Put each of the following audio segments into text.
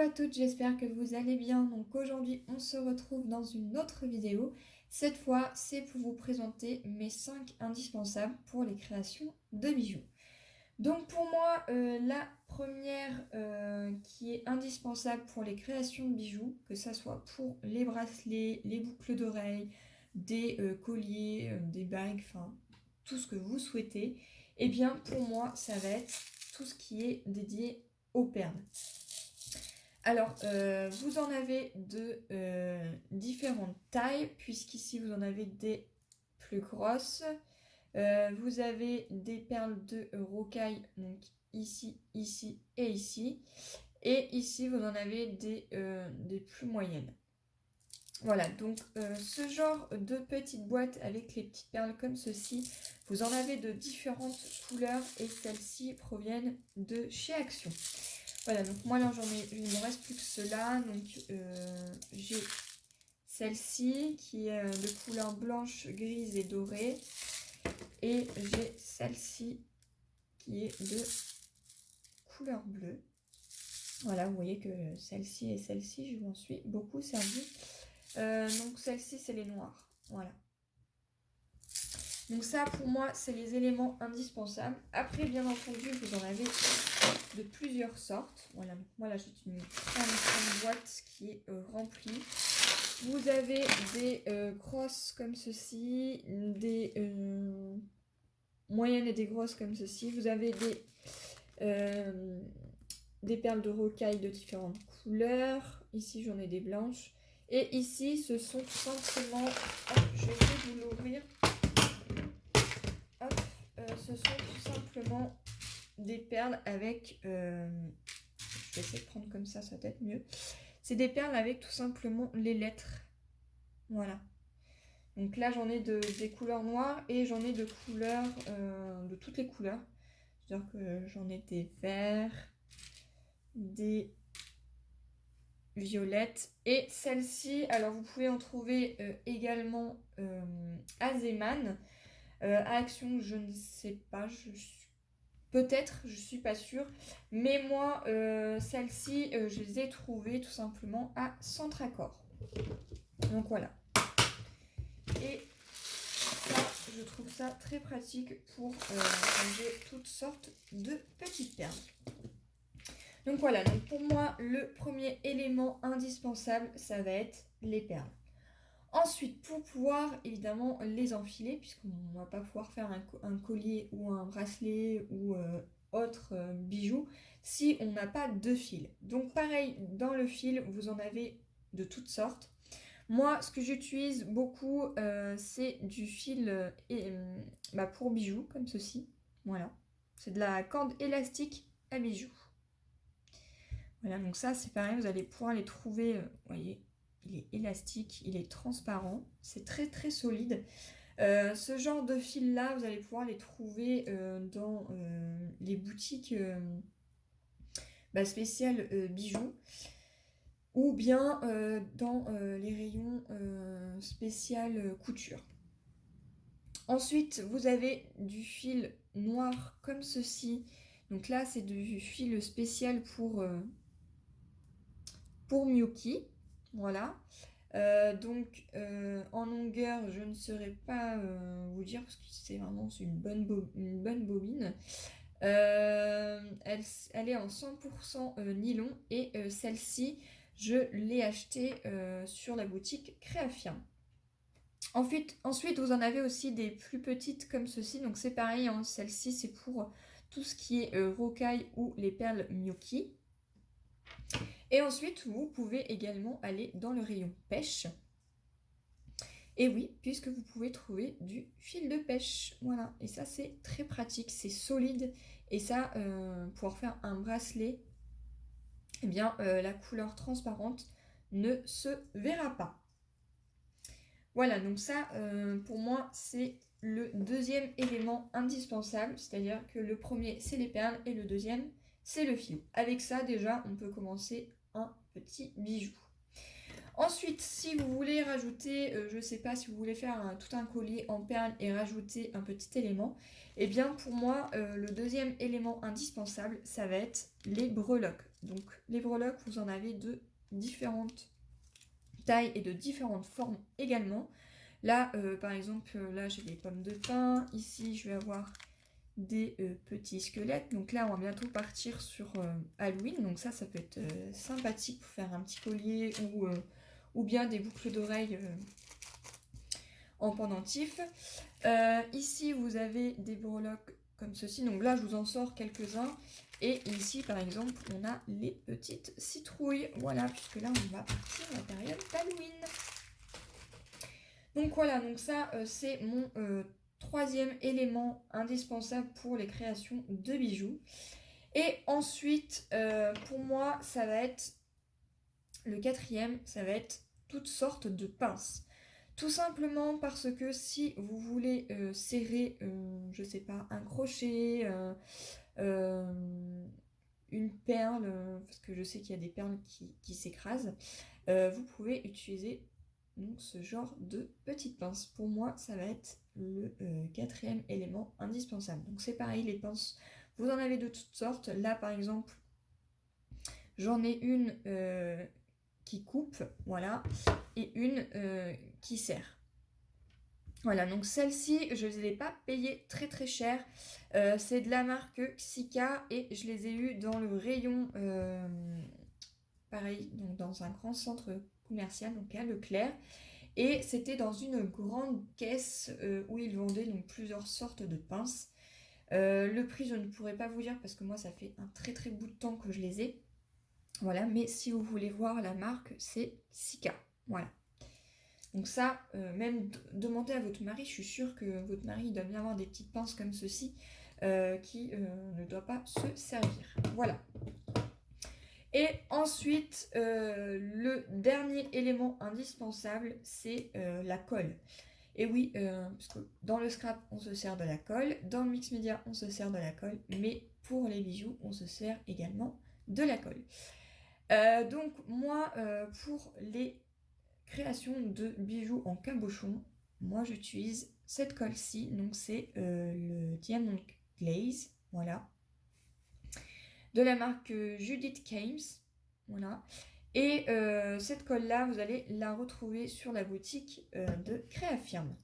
à toutes, j'espère que vous allez bien. Donc aujourd'hui, on se retrouve dans une autre vidéo. Cette fois, c'est pour vous présenter mes 5 indispensables pour les créations de bijoux. Donc pour moi, la première qui est indispensable pour les créations de bijoux, que ça soit pour les bracelets, les boucles d'oreilles, des colliers, des bagues, enfin tout ce que vous souhaitez, et bien pour moi, ça va être tout ce qui est dédié aux perles. Alors, vous en avez de différentes tailles, puisqu'ici vous en avez des plus grosses. Vous avez des perles de rocaille, donc ici, ici et ici. Et ici, vous en avez des plus moyennes. Voilà, donc ce genre de petite boîte avec les petites perles comme ceci, vous en avez de différentes couleurs et celles-ci proviennent de chez Action. Voilà, donc moi là il ne me reste plus que cela. Donc j'ai celle-ci qui est de couleur blanche, grise et dorée. Et j'ai celle-ci qui est de couleur bleue. Voilà, vous voyez que celle-ci et celle-ci, je m'en suis beaucoup servi. Donc celle-ci, c'est les noirs. Voilà. Donc ça, pour moi, c'est les éléments indispensables. Après, bien entendu, vous en avez de plusieurs sortes. Voilà, donc moi là, j'ai une grande boîte qui est remplie. Vous avez des grosses comme ceci, des moyennes et des grosses comme ceci. Vous avez des perles de rocaille de différentes couleurs. Ici, j'en ai des blanches. Et ici, ce sont tout simplement... Hop, je vais essayer de vous l'ouvrir. Hop, ce sont tout simplement des perles avec... je vais essayer de prendre comme ça va être mieux. C'est des perles avec tout simplement les lettres. Voilà. Donc là, j'en ai des couleurs noires et j'en ai de couleurs, de toutes les couleurs. C'est-à-dire que j'en ai des verts, des violettes. Et celle-ci, alors vous pouvez en trouver également à Zeman. À Action, je ne sais pas, peut-être, je suis pas sûre. Mais moi, celle-ci, je les ai trouvées tout simplement à Centracor. Donc voilà. Et ça, je trouve ça très pratique pour ranger toutes sortes de petites perles. Donc voilà, donc pour moi, le premier élément indispensable, ça va être les perles. Ensuite, pour pouvoir évidemment les enfiler, puisqu'on ne va pas pouvoir faire un collier ou un bracelet ou autre bijou si on n'a pas de fil. Donc pareil, dans le fil, vous en avez de toutes sortes. Moi, ce que j'utilise beaucoup, c'est du fil pour bijoux, comme ceci. Voilà. C'est de la corde élastique à bijoux. Voilà, donc ça, c'est pareil, vous allez pouvoir les trouver, vous voyez, il est élastique, il est transparent, c'est très très solide. Ce genre de fil-là, vous allez pouvoir les trouver dans les boutiques spéciales bijoux. Ou bien dans les rayons spécial couture. Ensuite, vous avez du fil noir comme ceci. Donc là, c'est du fil spécial pour Miyuki. Voilà. Donc en longueur, je ne saurais pas vous dire parce que c'est vraiment une bonne bobine. Elle est en 100% nylon et celle-ci, je l'ai achetée sur la boutique Créafirm. Ensuite, vous en avez aussi des plus petites comme ceci. Donc c'est pareil, hein, celle-ci c'est pour tout ce qui est rocaille ou les perles Miyuki. Et ensuite, vous pouvez également aller dans le rayon pêche. Et oui, puisque vous pouvez trouver du fil de pêche. Voilà, et ça c'est très pratique, c'est solide. Et ça, pour faire un bracelet, eh bien, la couleur transparente ne se verra pas. Voilà, donc ça, pour moi, c'est le deuxième élément indispensable. C'est-à-dire que le premier, c'est les perles et le deuxième, c'est le fil. Avec ça, déjà, on peut commencer un petit bijou. Ensuite, si vous voulez rajouter, je ne sais pas, si vous voulez faire tout un collier en perles et rajouter un petit élément, eh bien pour moi, le deuxième élément indispensable, ça va être les breloques. Donc les breloques, vous en avez de différentes tailles et de différentes formes également. Là, par exemple, là j'ai des pommes de pin. Ici, je vais avoir des petits squelettes. Donc là, on va bientôt partir sur Halloween. Donc ça peut être sympathique pour faire un petit collier ou bien des boucles d'oreilles en pendentif. Ici, vous avez des breloques comme ceci. Donc là, je vous en sors quelques-uns. Et ici, par exemple, on a les petites citrouilles. Voilà, puisque là, on va partir à la période d'Halloween. Donc voilà, donc ça, c'est mon troisième élément indispensable pour les créations de bijoux. Et ensuite, pour moi, ça va être le quatrième, ça va être toutes sortes de pinces. Tout simplement parce que si vous voulez serrer, je sais pas, un crochet, une perle, parce que je sais qu'il y a des perles qui s'écrasent, vous pouvez utiliser donc ce genre de petites pinces. Pour moi, ça va être le quatrième élément indispensable. Donc c'est pareil, les pinces, vous en avez de toutes sortes. Là, par exemple, j'en ai une qui coupe, voilà, et une qui serre. Voilà, donc celle-ci, je ne les ai pas payées très très cher. C'est de la marque Xika et je les ai eues dans le rayon, pareil, donc dans un grand centre commercial, donc à Leclerc. Et c'était dans une grande caisse où ils vendaient donc plusieurs sortes de pinces. Le prix, je ne pourrais pas vous dire parce que moi, ça fait un très très bout de temps que je les ai. Voilà, mais si vous voulez voir la marque, c'est Sika. Voilà. Donc ça, même demandez à votre mari, je suis sûre que votre mari doit bien avoir des petites pinces comme ceci qui ne doit pas se servir. Voilà. Et ensuite, le dernier élément indispensable, c'est la colle. Et oui, parce que dans le scrap, on se sert de la colle, dans le mix média, on se sert de la colle, mais pour les bijoux, on se sert également de la colle. Donc moi, pour les créations de bijoux en cabochon, moi j'utilise cette colle-ci, donc c'est le Diamond Glaze, voilà, de la marque Judith Kames, voilà. Et cette colle-là, vous allez la retrouver sur la boutique de Créafirm.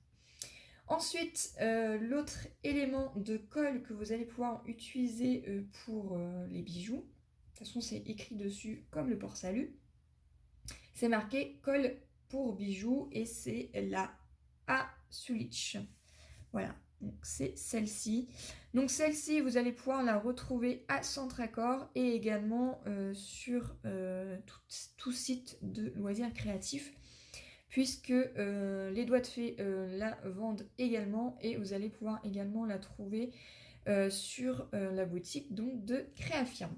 Ensuite, l'autre élément de colle que vous allez pouvoir utiliser pour les bijoux, de toute façon c'est écrit dessus comme le port-salut, c'est marqué colle pour bijoux et c'est la Asulich. Voilà, donc c'est celle-ci. Donc celle-ci, vous allez pouvoir la retrouver à Centracor et également sur tout site de loisirs créatifs, puisque les doigts de fée la vendent également et vous allez pouvoir également la trouver sur la boutique donc, de Créafirm.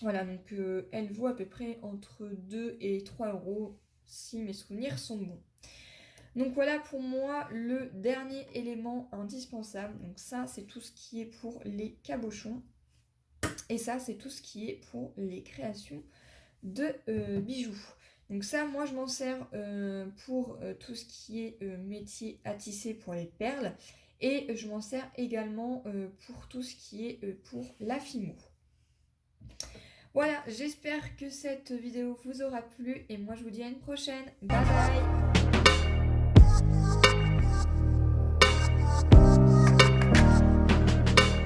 Voilà, donc elle vaut à peu près entre 2 et 3 euros si mes souvenirs sont bons. Donc voilà pour moi le dernier élément indispensable. Donc ça c'est tout ce qui est pour les cabochons. Et ça c'est tout ce qui est pour les créations de bijoux. Donc ça moi je m'en sers pour tout ce qui est métier à tisser pour les perles. Et je m'en sers également pour tout ce qui est pour la fimo. Voilà, j'espère que cette vidéo vous aura plu et moi je vous dis à une prochaine. Bye bye!